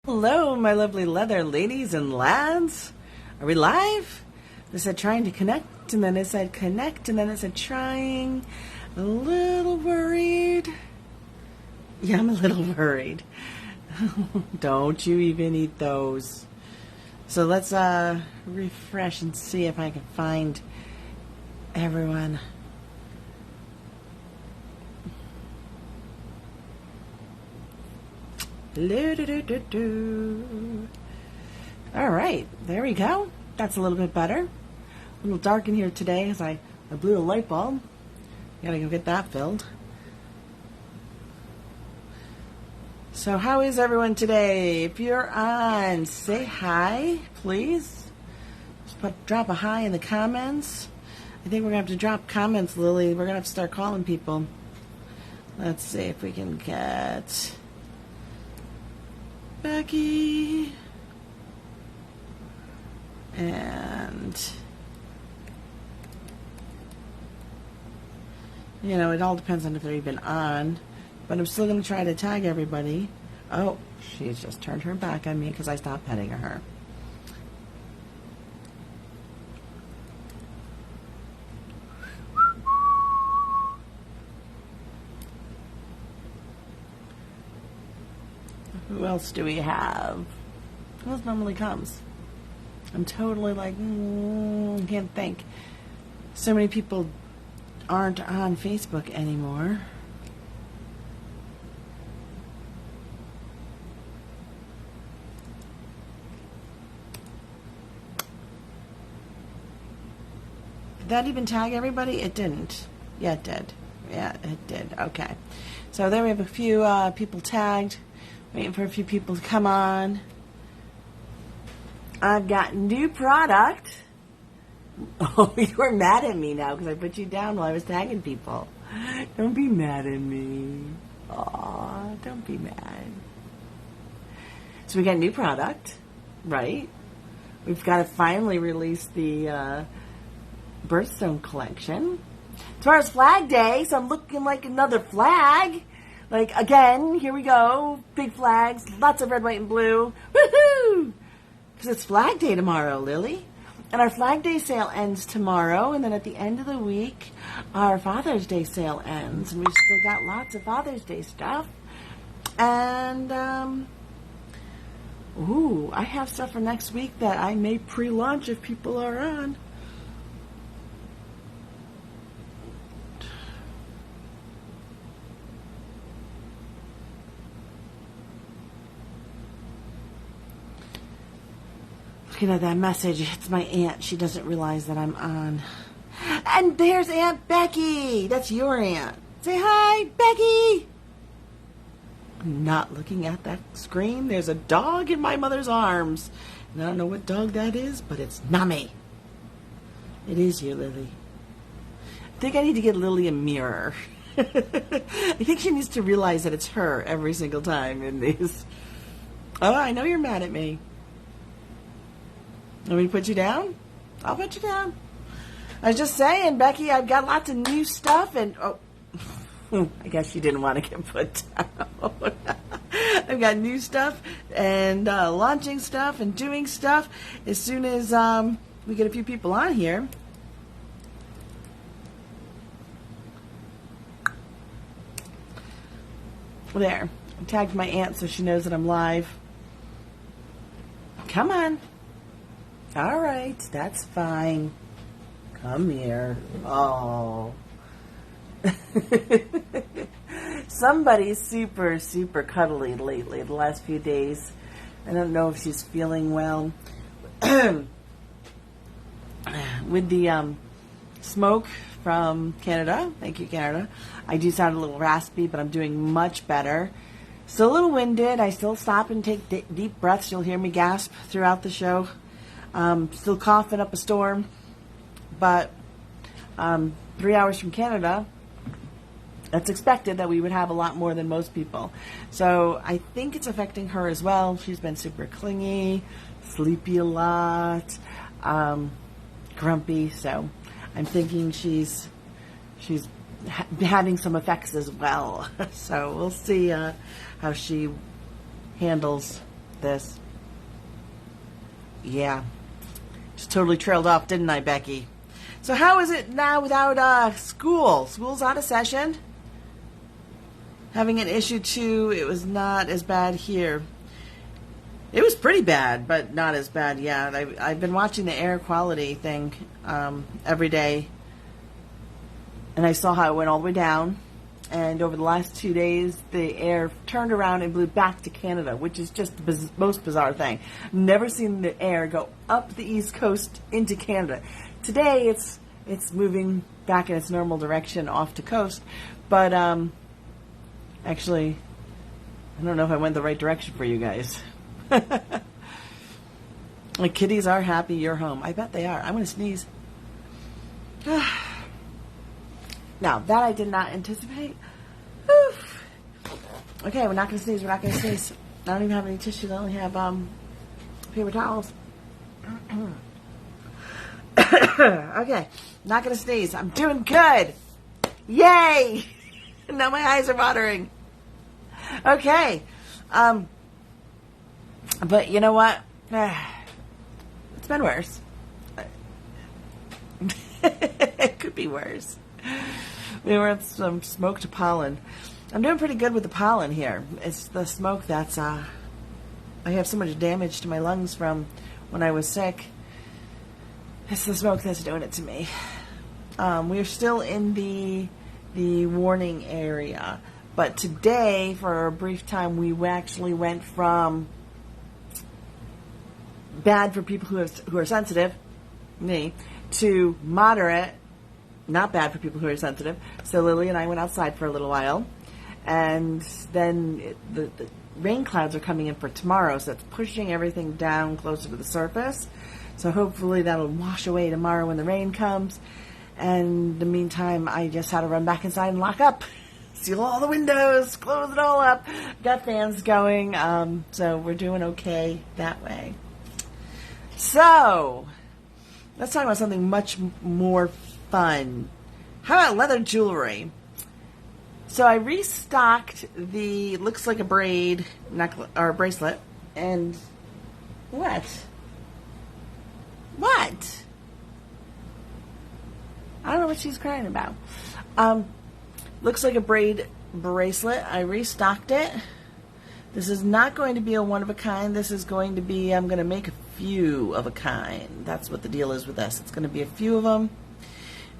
Hello, my lovely leather ladies and lads. Are we live? It said trying to connect, and then it said connect, and then it said trying. A little worried. Yeah, I'm a little worried. Don't you even eat those. So let's refresh and see if I can find everyone. All right, there we go. That's a little bit better. A little dark in here today as I blew a light bulb. Gotta go get that filled. So how is everyone today? If you're on, say hi, please. Just drop a hi in the comments. I think we're gonna have to drop comments, Lily. We're gonna have to start calling people. Let's see if we can get Becky and it all depends on if they're even on, but I'm still going to try to tag everybody. Oh, she's just turned her back on me because I stopped petting her. Who else do we have? Who else normally comes? I'm totally like, can't think. So many people aren't on Facebook anymore. Did that even tag everybody? It didn't. Yeah, it did. Yeah, it did. Okay. So there we have a few people tagged. Waiting for a few people to come on. I've got new product. Oh, you were mad at me now because I put you down while I was tagging people. Don't be mad at me. Aw, don't be mad. So we got new product, right? We've got to finally release the Birthstone collection. Tomorrow's Flag Day, so I'm looking like another flag. Like, again, here we go. Big flags, lots of red, white, and blue. Woohoo! Because it's Flag Day tomorrow, Lily. And our Flag Day sale ends tomorrow. And then at the end of the week, our Father's Day sale ends. And we've still got lots of Father's Day stuff. And, I have stuff for next week that I may pre-launch if people are on. Looking at that message, it's my aunt. She doesn't realize that I'm on. And there's Aunt Becky. That's your aunt. Say hi, Becky. I'm not looking at that screen. There's a dog in my mother's arms. And I don't know what dog that is, but it's Nami. It is you, Lily. I think I need to get Lily a mirror. I think she needs to realize that it's her every single time in these. Oh, I know you're mad at me. Want me to put you down? I'll put you down. I was just saying, Becky, I've got lots of new stuff, and I guess you didn't want to get put down. I've got new stuff and launching stuff and doing stuff. As soon as we get a few people on here. There. I tagged my aunt so she knows that I'm live. Come on. All right, that's fine. Come here. Oh. Somebody's super, super cuddly lately, the last few days. I don't know if she's feeling well. With the smoke from Canada, thank you, Canada, I do sound a little raspy, but I'm doing much better. Still a little winded. I still stop and take deep breaths. You'll hear me gasp throughout the show. Still coughing up a storm, but 3 hours from Canada, that's expected that we would have a lot more than most people. So I think it's affecting her as well. She's been super clingy, sleepy a lot, grumpy. So I'm thinking she's having some effects as well. So we'll see how she handles this. Yeah. Just totally trailed off, didn't I, Becky? So how is it now without school? School's out of session. Having an issue too. It was not as bad here. It was pretty bad, but not as bad yet. I've been watching the air quality thing every day, and I saw how it went all the way down. And over the last 2 days, the air turned around and blew back to Canada, which is just the most bizarre thing. Never seen the air go up the East Coast into Canada. Today, it's moving back in its normal direction off the coast, but actually, I don't know if I went the right direction for you guys. The kitties are happy you're home. I bet they are. I'm going to sneeze. Now, that I did not anticipate. Oof. Okay, we're not going to sneeze. We're not going to sneeze. I don't even have any tissues. I only have paper towels. Okay, not going to sneeze. I'm doing good. Yay! Now my eyes are watering. Okay. But you know what? It's been worse. It could be worse. We were at some smoked pollen. I'm doing pretty good with the pollen here. It's the smoke that's, I have so much damage to my lungs from when I was sick. It's the smoke that's doing it to me. We're still in the warning area. But today, for a brief time, we actually went from bad for people who are sensitive, me, to moderate, not bad for people who are sensitive. So Lily and I went outside for a little while, and then the rain clouds are coming in for tomorrow, so it's pushing everything down closer to the surface. So hopefully that'll wash away tomorrow when the rain comes. And in the meantime, I just had to run back inside and lock up. Seal all the windows, close it all up. Got fans going, so we're doing okay that way. So, let's talk about something much more fun. How about leather jewelry? So I restocked the looks like a braid necklace or bracelet, and what? I don't know what she's crying about. Looks like a braid bracelet. I restocked it. This is not going to be a one of a kind. This is going to be, I'm going to make a few of a kind. That's what the deal is with this. It's going to be a few of them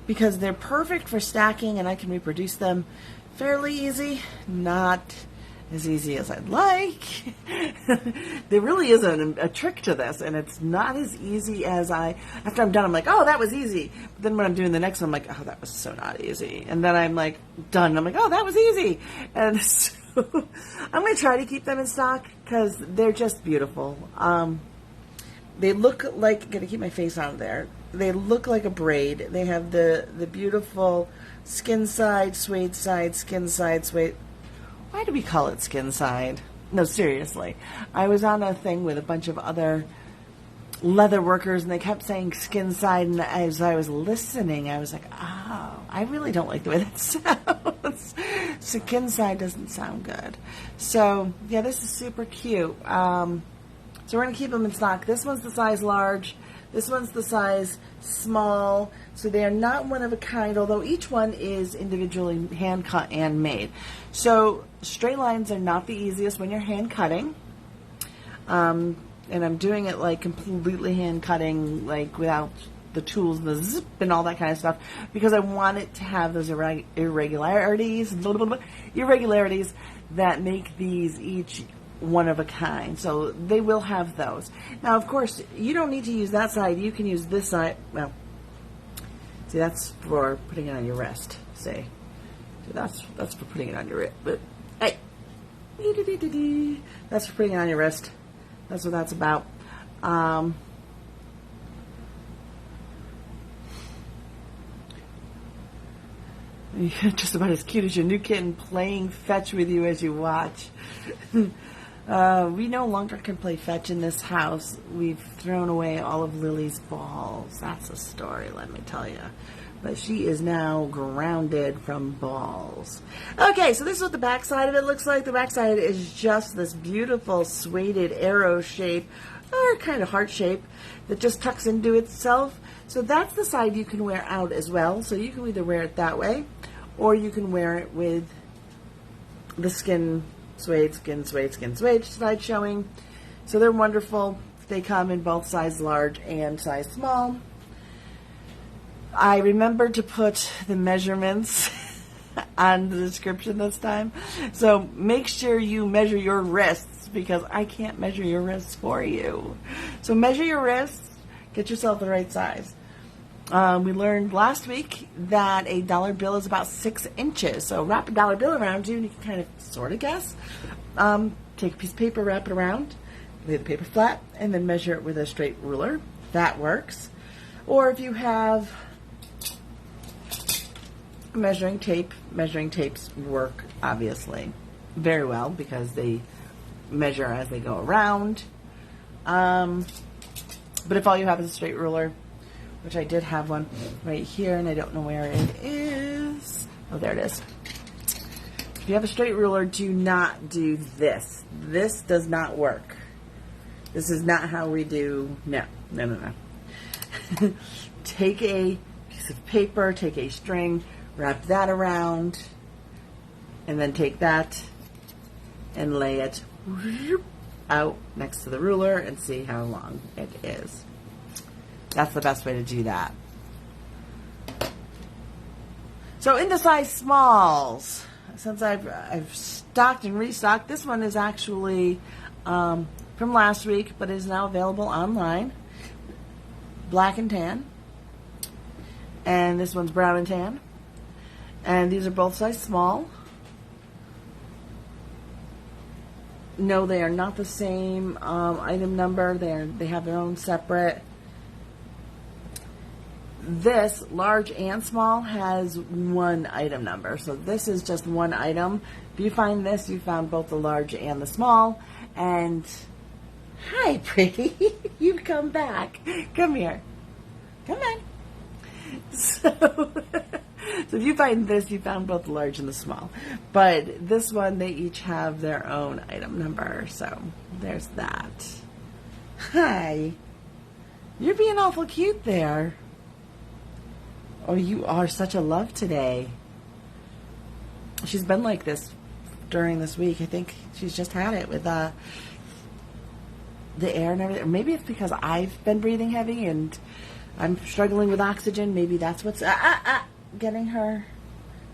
because they're perfect for stacking and I can reproduce them fairly easy. Not as easy as I'd like. There really is a trick to this, and it's not as easy as after I'm done, I'm like, oh, that was easy. But then when I'm doing the next one, I'm like, oh, that was so not easy. And then I'm like, done. I'm like, oh, that was easy. And so I'm going to try to keep them in stock because they're just beautiful. They look like, got to keep my face on there. They look like a braid. They have the beautiful skin side, suede side, skin side, suede. Why do we call it skin side? No, seriously. I was on a thing with a bunch of other leather workers, and they kept saying skin side, and as I was listening, I was like, oh, I really don't like the way that sounds. Skin side doesn't sound good. So, yeah, this is super cute. So we're going to keep them in stock. This one's the size large. This one's the size small. So they are not one of a kind, although each one is individually hand cut and made. So straight lines are not the easiest when you're hand cutting. And I'm doing it like completely hand cutting, like without the tools and the zip and all that kind of stuff, because I want it to have those irregularities that make these each one of a kind. So they will have those. Now, of course, you don't need to use that side. You can use this side. Well, see, that's for putting it on your wrist. See, that's for putting it on your wrist. But hey, that's for putting it on your wrist. That's what that's about. You're just about as cute as your new kitten playing fetch with you as you watch. We no longer can play fetch in this house. We've thrown away all of Lily's balls. That's a story, let me tell you. but she is now grounded from balls. Okay, so this is what the back side of it looks like. The back side is just this beautiful suede arrow shape, or kind of heart shape, that just tucks into itself. So that's the side you can wear out as well. So you can either wear it that way, or you can wear it with the skin suede side showing. So they're wonderful. They come in both size large and size small. I remembered to put the measurements on the description this time. So make sure you measure your wrists, because I can't measure your wrists for you. So measure your wrists, get yourself the right size. We learned last week that a dollar bill is about 6 inches. So wrap a dollar bill around you and you can kind of sort of guess. Take a piece of paper, wrap it around, lay the paper flat, and then measure it with a straight ruler. That works. Or if you have measuring tape, measuring tapes work obviously very well because they measure as they go around. But if all you have is a straight ruler, which I did have one right here and I don't know where it is. Oh, there it is. If you have a straight ruler, do not do this. This does not work. This is not how we do, no. Take a piece of paper, take a string, wrap that around, and then take that and lay it out next to the ruler and see how long it is. That's the best way to do that. So in the size smalls, since I've stocked and restocked, this one is actually from last week, but is now available online. Black and tan. And this one's brown and tan. And these are both size small. No, they are not the same item number. They have their own separate. This, large and small, has one item number. So this is just one item. If you find this, you found both the large and the small. And, hi, pretty. You've come back. Come here. Come on. So if you find this, you found both the large and the small. But this one, they each have their own item number. So there's that. Hi. You're being awful cute there. Oh, you are such a love today. She's been like this during this week. I think she's just had it with the air and everything. Maybe it's because I've been breathing heavy and I'm struggling with oxygen. Maybe that's what's getting her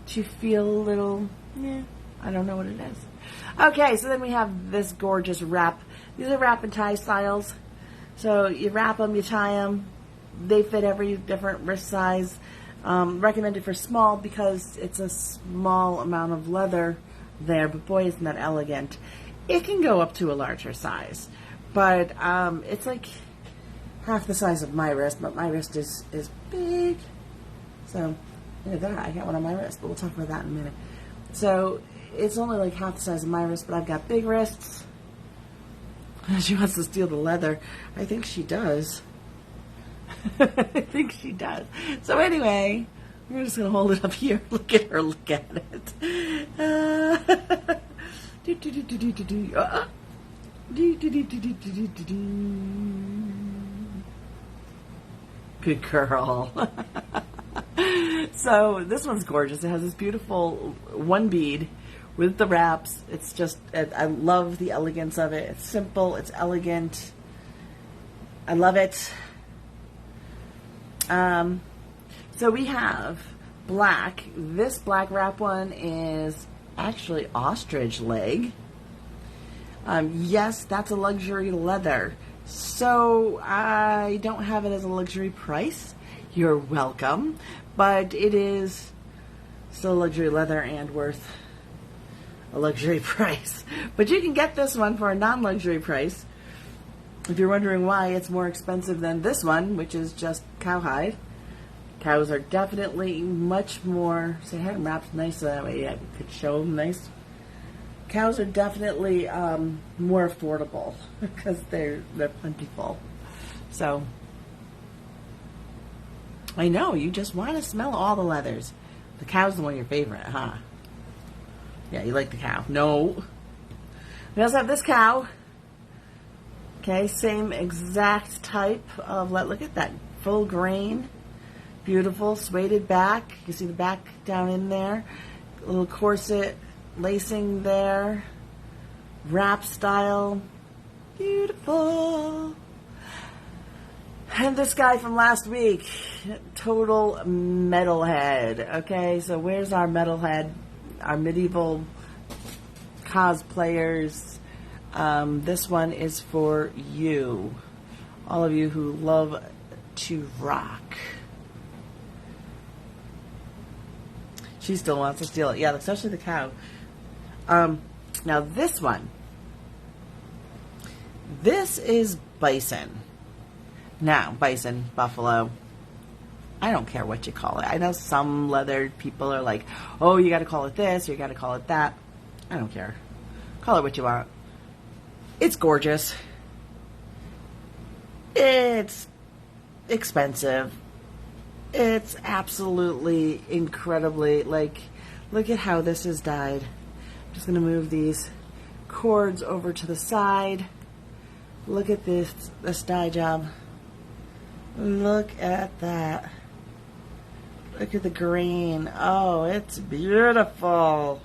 to feel a little, I don't know what it is. Okay, so then we have this gorgeous wrap. These are wrap and tie styles. So you wrap them, you tie them. They fit every different wrist size. Recommended for small because it's a small amount of leather there, but boy, isn't that elegant. It can go up to a larger size, but it's like half the size of my wrist, but my wrist is big. So, look at that. I got one on my wrist, but we'll talk about that in a minute. So, it's only like half the size of my wrist, but I've got big wrists. She wants to steal the leather. I think she does. I think she does. So anyway, we're just going to hold it up here. Look at her. Look at it. Good girl. So this one's gorgeous. It has this beautiful one bead with the wraps. It's just, I love the elegance of it. It's simple. It's elegant. I love it. So we have black. This black wrap one is actually ostrich leg. Yes, that's a luxury leather. So I don't have it as a luxury price. You're welcome. But it is still luxury leather and worth a luxury price. But you can get this one for a non-luxury price. If you're wondering why it's more expensive than this one, which is just cowhide. Cows are definitely much more, see, I had them wrapped nice so that way I could show them nice. Cows are definitely more affordable because they're plentiful. So, I know, you just want to smell all the leathers. The cow's the one your favorite, huh? Yeah, you like the cow. No. We also have this cow. Okay, same exact type of, look at that, full grain. Beautiful, suede back. You can see the back down in there. A little corset lacing there. Wrap style. Beautiful. And this guy from last week, total metalhead. Okay, so where's our metalhead? Our medieval cosplayers. This one is for you. All of you who love to rock. She still wants to steal it. Yeah, especially the cow. Now this one. This is bison. Now, bison, buffalo. I don't care what you call it. I know some leathered people are like, oh, you got to call it this or you got to call it that. I don't care. Call it what you want. It's gorgeous. It's expensive. It's absolutely incredibly, look at how this is dyed. I'm just going to move these cords over to the side. Look at this dye job. Look at that. Look at the green. Oh, it's beautiful.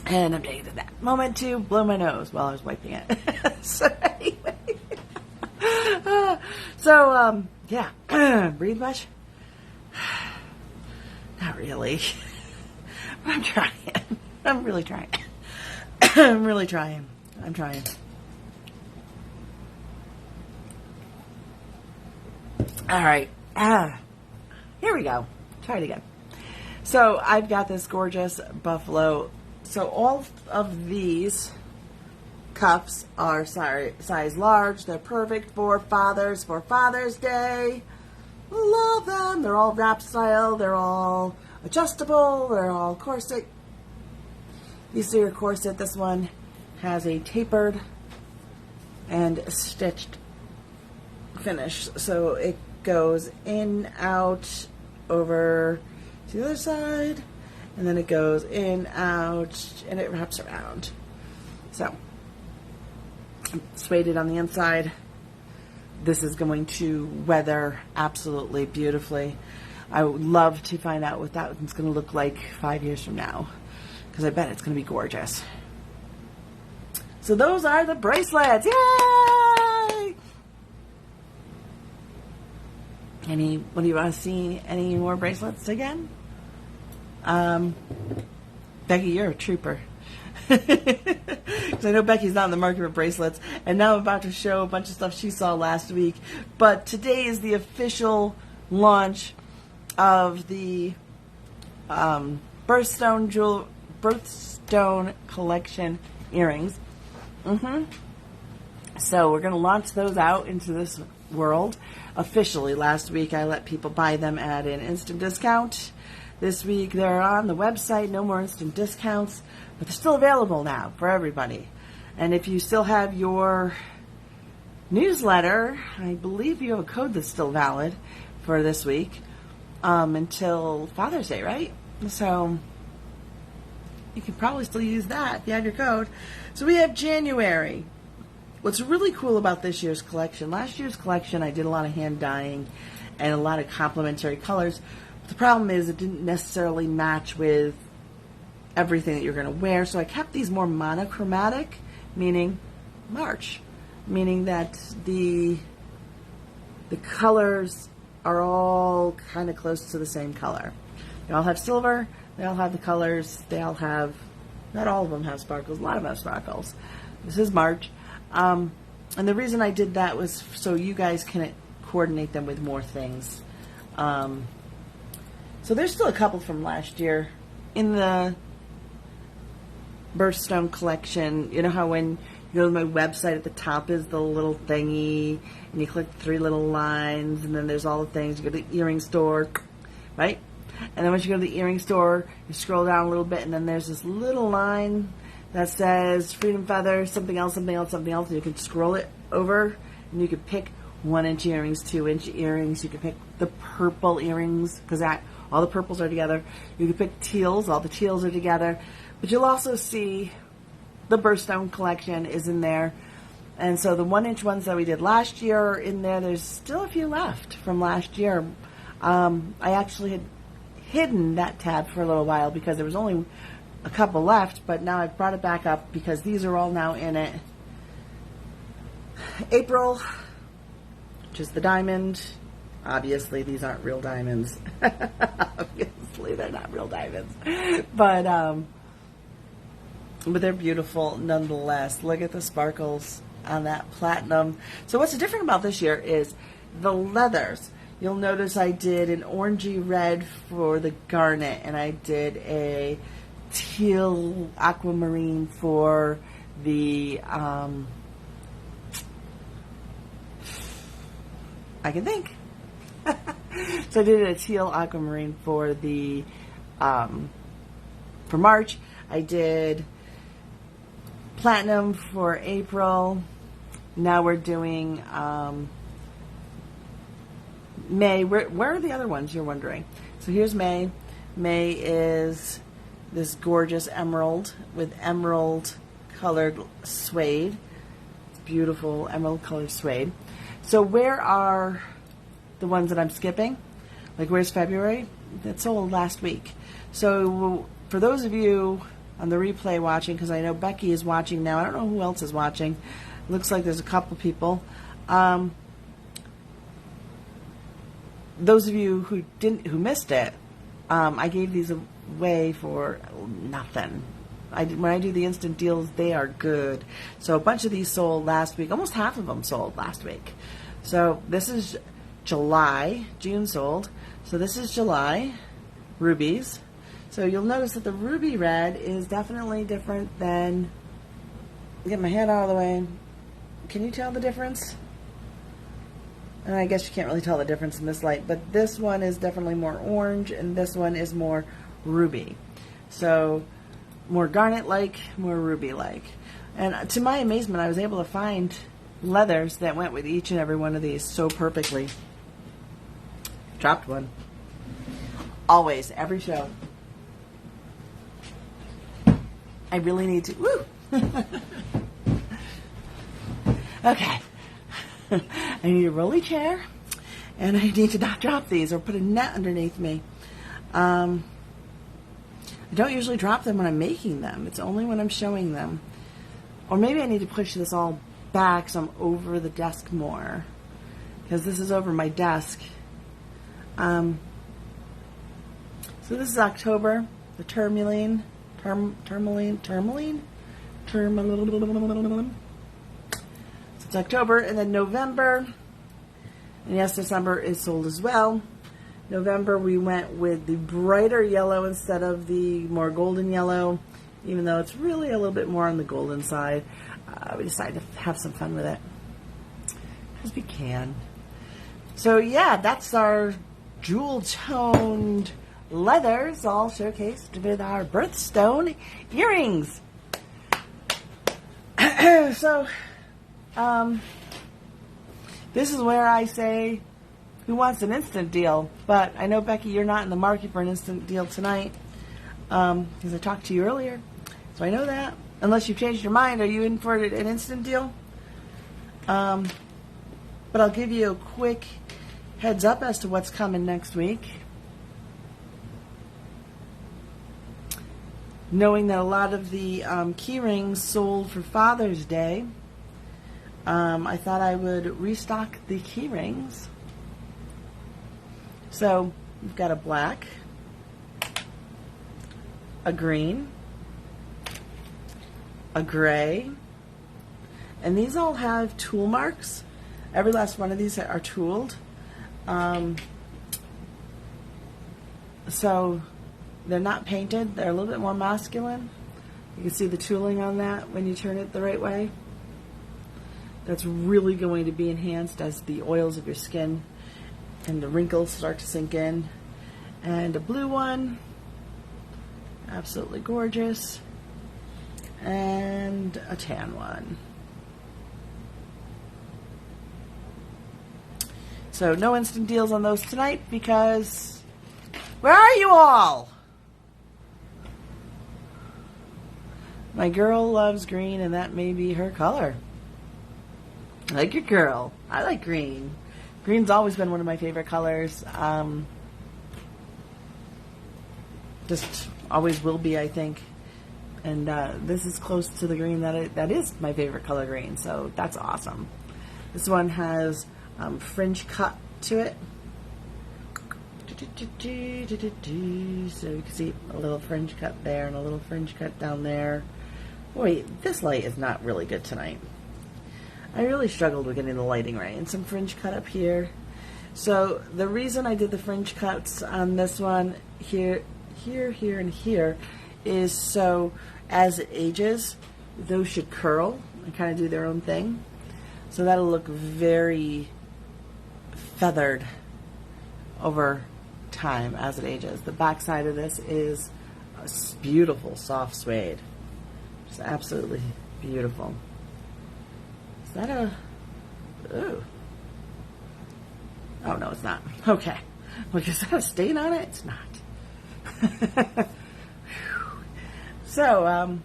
And I'm taking that moment to blow my nose while I was wiping it. So anyway. Yeah. Breathe much? Not really. But I'm trying. I'm really trying. I'm really trying. I'm trying. All right. Here we go. Try it again. So I've got this gorgeous buffalo. So all of these cuffs are size large. They're perfect for fathers for Father's Day. Love them. They're all wrap style. They're all adjustable. They're all corset. You see your corset. This one has a tapered and stitched finish. So it goes in, out, over to the other side, and then it goes in, out, and it wraps around. So, suede on the inside. This is going to weather absolutely beautifully. I would love to find out what that one's going to look like 5 years from now, because I bet it's going to be gorgeous. So those are the bracelets. Yay! What do you want to see? Any more bracelets again? Becky, you're a trooper. Because I know Becky's not in the market for bracelets, and now I'm about to show a bunch of stuff she saw last week. But today is the official launch of the Birthstone Collection earrings. So we're going to launch those out into this world officially. Last week I let people buy them at an instant discount. This week they're on the website, no more instant discounts, but they're still available now for everybody. And if you still have your newsletter, I believe you have a code that's still valid for this week until Father's Day, right? So you can probably still use that if you have your code. So we have January. What's really cool about this year's collection, last year's collection I did a lot of hand dyeing and a lot of complementary colors. But the problem is it didn't necessarily match with everything that you're going to wear. So I kept these more monochromatic, meaning March, meaning that the colors are all kind of close to the same color. They all have silver, they all have the colors, they all have, not all of them have sparkles, a lot of them have sparkles. This is March. And the reason I did that was so you guys can coordinate them with more things. So there's still a couple from last year. In the Birthstone collection, you know how when you go to my website at the top is the little thingy, and you click 3 little lines, and then there's all the things. You go to the earring store, right? And then once you go to the earring store, you scroll down a little bit, and then there's this little line that says Freedom Feather, something else, something else, something else, and you can scroll it over, and you can pick 1-inch earrings, 2-inch earrings. You can pick the purple earrings because all the purples are together. You can pick teals. All the teals are together. But you'll also see the birthstone collection is in there. And so the 1-inch ones that we did last year are in there. There's still a few left from last year. I actually had hidden that tab for a little while because there was only a couple left, but now I've brought it back up because these are all now in it. April, which is the diamond. Obviously, these aren't real diamonds. Obviously, they're not real diamonds. But they're beautiful nonetheless. Look at the sparkles on that platinum. So what's different about this year is the leathers. You'll notice I did an orangey red for the garnet, and I did a teal aquamarine for the I can think. So I did a teal aquamarine for the for March. I did platinum for April. Now we're doing May. Where are the other ones, you're wondering? So here's May. May is this gorgeous emerald with emerald colored suede. It's beautiful emerald colored suede. So where are the ones that I'm skipping? Like where's February? That sold last week. So for those of you on the replay watching, because I know Becky is watching now. I don't know who else is watching. It looks like there's a couple people. Those of you who missed it, I gave these away for nothing. When I do the instant deals, they are good. So a bunch of these sold last week. Almost half of them sold last week. So this is July. June sold. So this is July. Rubies. So you'll notice that the ruby red is definitely different than... Get my head out of the way. Can you tell the difference? And I guess you can't really tell the difference in this light, but this one is definitely more orange, and this one is more ruby. So more garnet-like, more ruby-like. And to my amazement, I was able to find leathers that went with each and every one of these so perfectly. Dropped one. Always, every show. I really need to... Woo! Okay. I need a rolly chair, and I need to not drop these or put a net underneath me. I don't usually drop them when I'm making them. It's only when I'm showing them. Or maybe I need to push this all back so I'm over the desk more, because this is over my desk. So this is October, the tourmaline. So it's October, and then November, and yes, December is sold as well. November we went with the brighter yellow instead of the more golden yellow, even though it's really a little bit more on the golden side. We decided to have some fun with it, because we can. So yeah, that's our jewel-toned leathers, all showcased with our birthstone earrings. So, this is where I say, who wants an instant deal? But I know, Becky, you're not in the market for an instant deal tonight, because I talked to you earlier, so I know that. Unless you've changed your mind, are you in for an instant deal? But I'll give you a quick heads up as to what's coming next week. Knowing that a lot of the key rings sold for Father's Day, I thought I would restock the key rings. So we've got a black, a green, a gray, and these all have tool marks. Every last one of these are tooled. So they're not painted. They're a little bit more masculine. You can see the tooling on that when you turn it the right way. That's really going to be enhanced as the oils of your skin and the wrinkles start to sink in. And a blue one, absolutely gorgeous. And a tan one. So no instant deals on those tonight because where are you all? My girl loves green and that may be her color. I like your girl. I like green. Green's always been one of my favorite colors. Just always will be, I think. And this is close to the green that is my favorite color, green. So that's awesome. This one has fringe cut to it. So you can see a little fringe cut there and a little fringe cut down there. Wait, this light is not really good tonight. I really struggled with getting the lighting right. And some fringe cut up here. So the reason I did the fringe cuts on this one here, and here is so as it ages, those should curl and kind of do their own thing. So that'll look very feathered over time as it ages. The back side of this is a beautiful soft suede. Just absolutely beautiful. Is that a... Ooh. Oh, no, it's not. Okay. Look, is that a stain on it? It's not. So,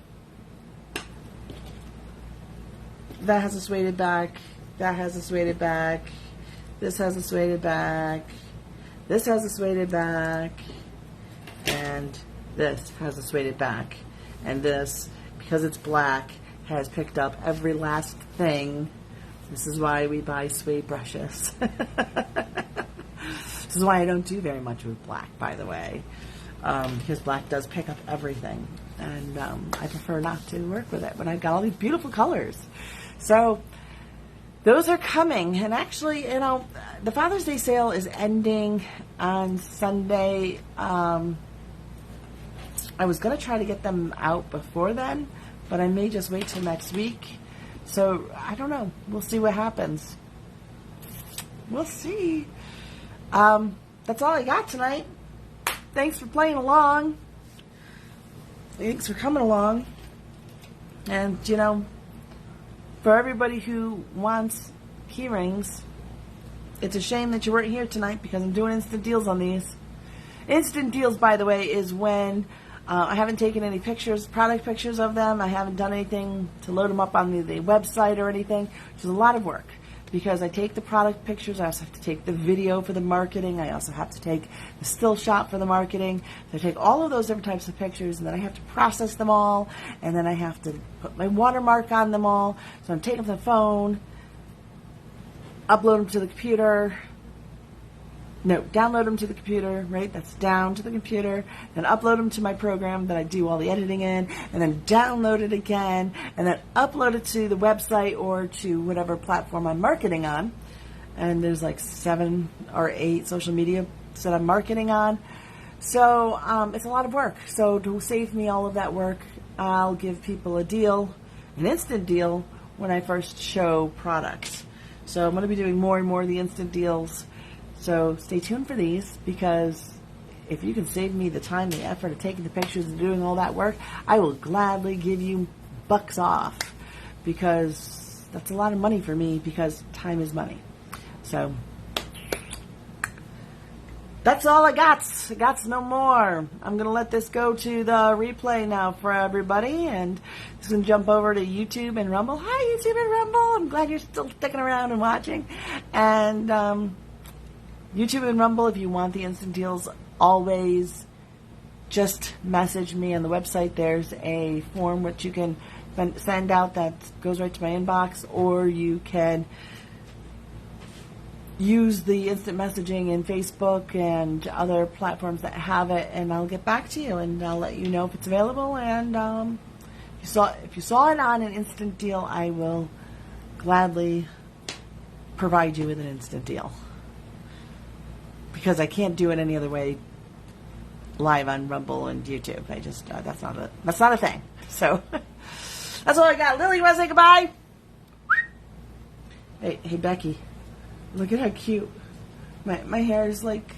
that has a suede back. That has a suede back. This has a suede back. This has a suede back. And this has a suede back. And this, because it's black, has picked up every last thing. This is why we buy suede brushes. This is why I don't do very much with black, by the way. Because black does pick up everything. And I prefer not to work with it when I've got all these beautiful colors. So those are coming. And actually, you know, the Father's Day sale is ending on Sunday. I was going to try to get them out before then, but I may just wait till next week. So I don't know. We'll see what happens. We'll see. That's all I got tonight. Thanks for playing along. Thanks for coming along. And, you know, for everybody who wants key rings, it's a shame that you weren't here tonight because I'm doing instant deals on these. Instant deals, by the way, is when I haven't taken any pictures, product pictures of them. I haven't done anything to load them up on the website or anything, which is a lot of work. Because I take the product pictures, I also have to take the video for the marketing, I also have to take the still shot for the marketing. So I take all of those different types of pictures, and then I have to process them all, and then I have to put my watermark on them all. So I'm taking the phone, upload them to the computer, download them to the computer, right? That's down to the computer. Then upload them to my program that I do all the editing in, and then download it again, and then upload it to the website or to whatever platform I'm marketing on. And there's like 7 or 8 social media that I'm marketing on. So it's a lot of work. So to save me all of that work, I'll give people a deal, an instant deal, when I first show products. So I'm going to be doing more and more of the instant deals. So stay tuned for these, because if you can save me the time, the effort of taking the pictures and doing all that work, I will gladly give you bucks off, because that's a lot of money for me, because time is money. So that's all I got. I got no more. I'm going to let this go to the replay now for everybody, and just going to jump over to YouTube and Rumble. Hi, YouTube and Rumble. I'm glad you're still sticking around and watching. And YouTube and Rumble, if you want the instant deals, always just message me on the website. There's a form which you can send out that goes right to my inbox, or you can use the instant messaging in Facebook and other platforms that have it, and I'll get back to you and I'll let you know if it's available. And if you saw it on an instant deal, I will gladly provide you with an instant deal, because I can't do it any other way live on Rumble and YouTube. I just that's not a thing. So that's all I got. Lily, you want to say goodbye? Hey Becky, look at how cute my hair is, like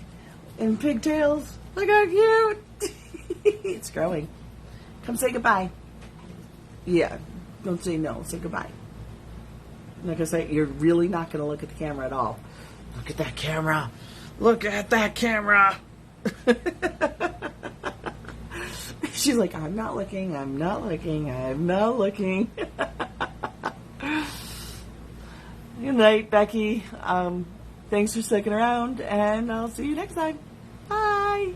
in pigtails. Look how cute. It's growing. Come say goodbye. Yeah, don't say no. Say goodbye. Like I say, you're really not going to look at the camera at all. Look at that camera. Look at that camera. She's like, I'm not looking, I'm not looking, I'm not looking. Good night, Becky. Thanks for sticking around, and I'll see you next time. Bye.